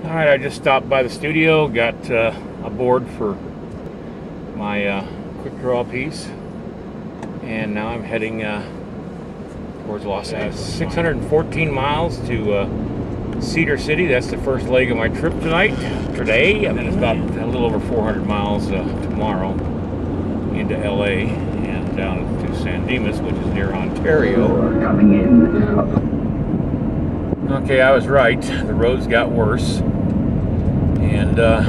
Alright, I just stopped by the studio, got a board for my quick draw piece, and now I'm heading towards Los Angeles. 614 miles to Cedar City. That's the first leg of my trip today, and then it's about a little over 400 miles tomorrow into LA and down to San Dimas, which is near Ontario. Coming in. Okay, I was right. The roads got worse, and a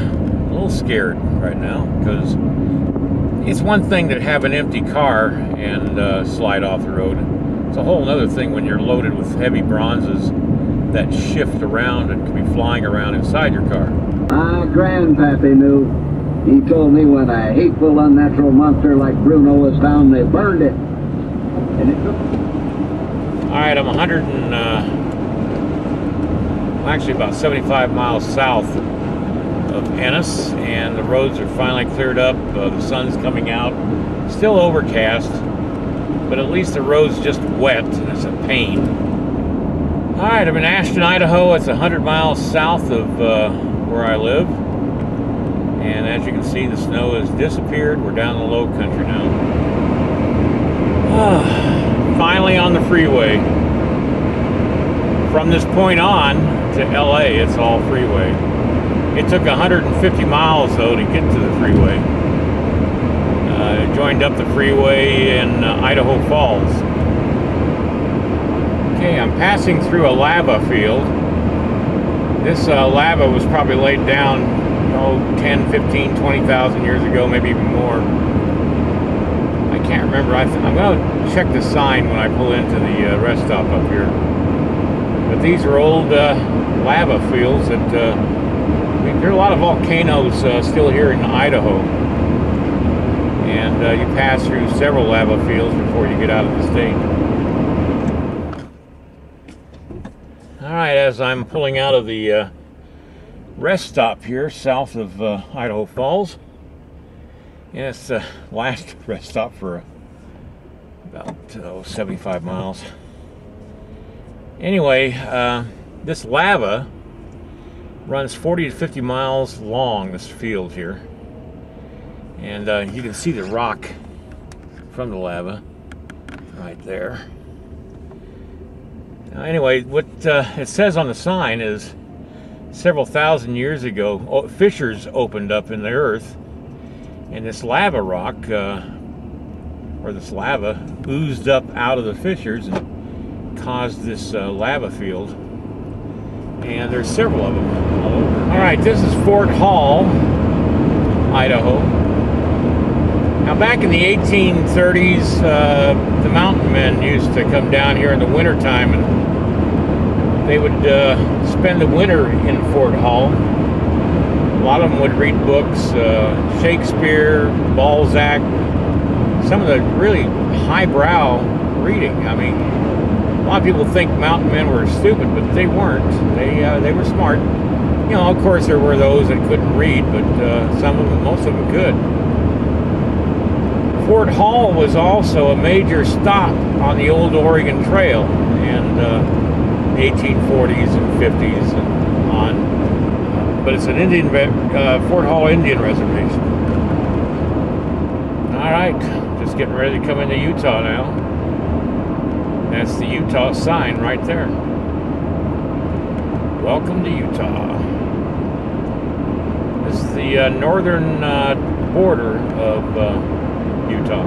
little scared right now, because it's one thing to have an empty car and slide off the road. It's a whole other thing when you're loaded with heavy bronzes that shift around and can be flying around inside your car. My grandpappy knew. He told me when a hateful, unnatural monster like Bruno was found, they burned it. And it took... Alright, I'm actually about 75 miles south of Ennis, and the roads are finally cleared up. The sun's coming out. Still overcast, but at least the road's just wet, and it's a pain. Alright, I'm in Ashton, Idaho. It's 100 miles south of where I live. And as you can see, the snow has disappeared. We're down in the low country now. Finally on the freeway. From this point on to LA, it's all freeway. It took 150 miles though to get to the freeway. Joined up the freeway in Idaho Falls. Okay, I'm passing through a lava field. This lava was probably laid down 10, 15, 20,000 years ago, maybe even more. I can't remember. I'm going to check the sign when I pull into the rest stop up here. But these are old lava fields that there are a lot of volcanoes still here in Idaho, and you pass through several lava fields before you get out of the state. Alright, as I'm pulling out of the rest stop here south of Idaho Falls, and it's the last rest stop for about 75 miles. Anyway, this lava runs 40 to 50 miles long, this field here, and you can see the rock from the lava right there. Now, anyway, what it says on the sign is several thousand years ago, fissures opened up in the earth, and this lava rock, or this lava, oozed up out of the fissures and caused this lava field. And there's several of them all over. Alright, this is Fort Hall, Idaho. Now back in the 1830s, the mountain men used to come down here in the wintertime, and they would spend the winter in Fort Hall. A lot of them would read books, Shakespeare, Balzac, some of the really highbrow reading. I mean, a lot of people think mountain men were stupid, but they weren't. They were smart. You know, of course there were those that couldn't read, but most of them could. Fort Hall was also a major stop on the old Oregon Trail, and 1840s and 50s and on, but it's an Fort Hall Indian reservation. All right, just getting ready to come into Utah now. That's the Utah sign right there. Welcome to Utah. This is the northern border of Utah.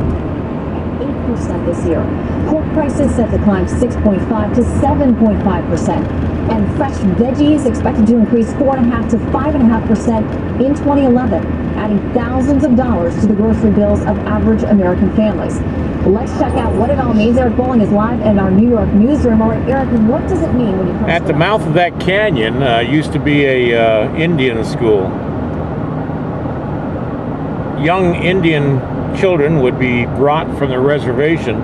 8% this year. Pork prices set to climb 6.5 to 7.5%. And fresh veggies expected to increase 4.5 to 5.5% in 2011, adding thousands of dollars to the grocery bills of average American families. Let's check out what it all means. Eric Bowling is live in our New York newsroom. All right, Eric, what does it mean when you at the mouth of that canyon used to be a Indian school. Young Indian children would be brought from the reservation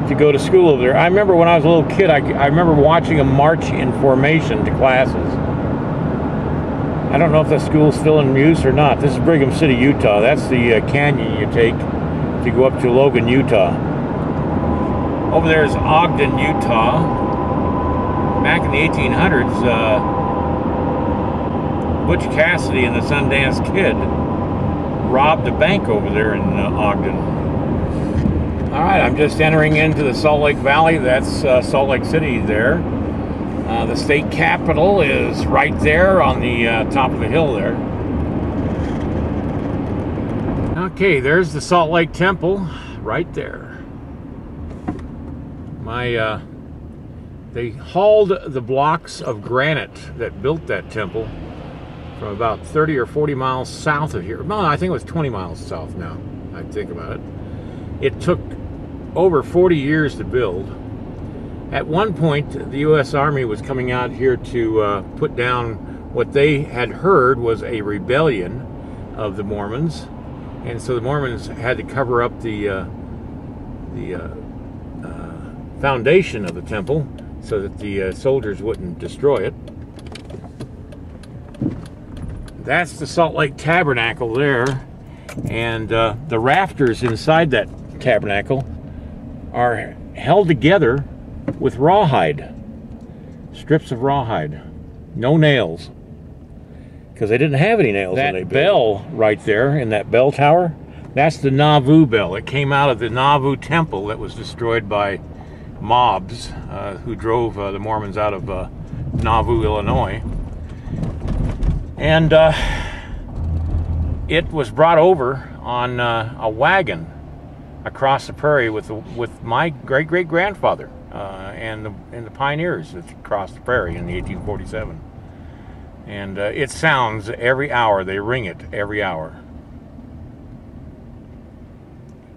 to go to school over there. I remember when I was a little kid, I remember watching them march in formation to classes. I don't know if that school's still in use or not. This is Brigham City, Utah. That's the canyon you take to go up to Logan, Utah. Over there is Ogden, Utah. Back in the 1800s, Butch Cassidy and the Sundance Kid robbed a bank over there in Ogden. All right, I'm just entering into the Salt Lake Valley. That's Salt Lake City there. The state capitol is right there on the top of the hill there. Okay, there's the Salt Lake Temple right there. They hauled the blocks of granite that built that temple from about 30 or 40 miles south of here. No, I think it was 20 miles south now, I think about it. It took over 40 years to build. At one point, the U.S. Army was coming out here to put down what they had heard was a rebellion of the Mormons. And so the Mormons had to cover up the foundation of the temple so that the soldiers wouldn't destroy it. That's the Salt Lake Tabernacle there, and the rafters inside that tabernacle are held together with rawhide, strips of rawhide, no nails, because they didn't have any nails. That bell right there in that bell tower, that's the Nauvoo bell. It came out of the Nauvoo temple that was destroyed by mobs who drove the Mormons out of Nauvoo, Illinois. And it was brought over on a wagon across the prairie with my great-great-grandfather and the pioneers that crossed the prairie in 1847. And it sounds every hour. They ring it every hour.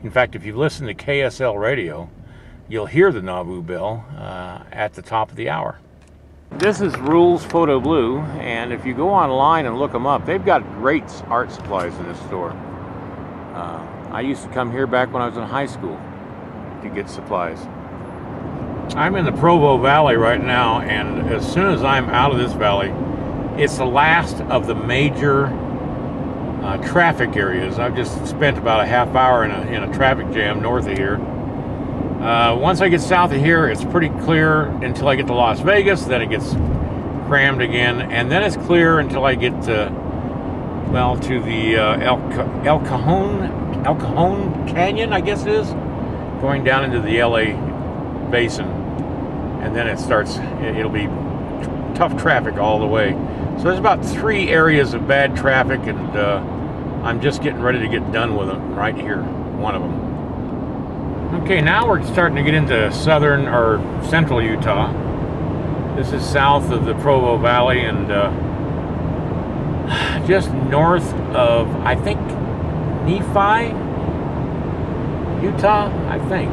In fact, if you listen to KSL radio, you'll hear the Nauvoo bell at the top of the hour. This is Rules Photo Blue, and if you go online and look them up, they've got great art supplies in this store. I used to come here back when I was in high school to get supplies. I'm in the Provo Valley right now, and as soon as I'm out of this valley, it's the last of the major traffic areas. I've just spent about a half hour in a traffic jam north of here. Once I get south of here, it's pretty clear until I get to Las Vegas. Then it gets crammed again, and then it's clear until I get to the El Cajon Canyon, I guess it is, going down into the LA basin, and then it'll be tough traffic all the way. So there's about 3 areas of bad traffic, and I'm just getting ready to get done with them right here, one of them. Okay, now we're starting to get into southern or central Utah. This is south of the Provo Valley and just north of, I think, Nephi, Utah, I think.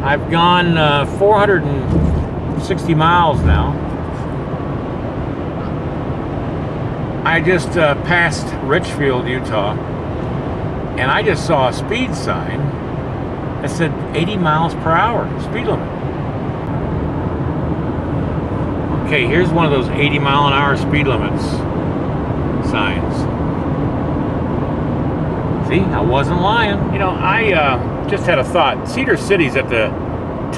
I've gone 460 miles now. I just passed Richfield, Utah, and I just saw a speed sign that said 80 miles per hour, speed limit. Okay, here's one of those 80 mile an hour speed limits signs. See, I wasn't lying. You know, I just had a thought. Cedar City's at the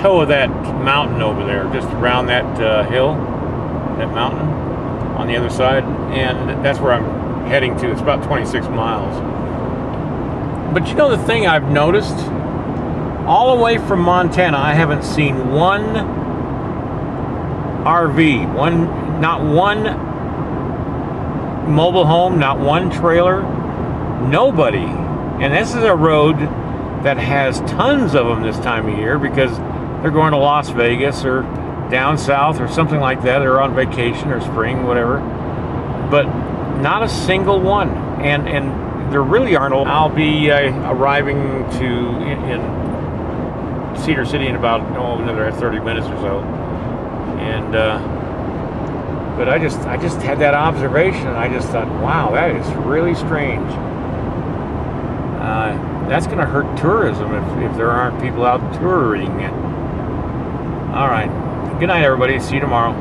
toe of that mountain over there, just around that hill, that mountain on the other side, and that's where I'm heading to. It's about 26 miles. But you know the thing I've noticed? All the way from Montana, I haven't seen one RV, not one mobile home, not one trailer, nobody. And this is a road that has tons of them this time of year because they're going to Las Vegas or down south or something like that. They're on vacation or spring, whatever. But not a single one. And there really aren't. I'll be arriving in Cedar City in about another 30 minutes or so, and but I just had that observation, and I just thought, wow, that is really strange. That's going to hurt tourism if there aren't people out touring it. All right, good night, everybody. See you tomorrow.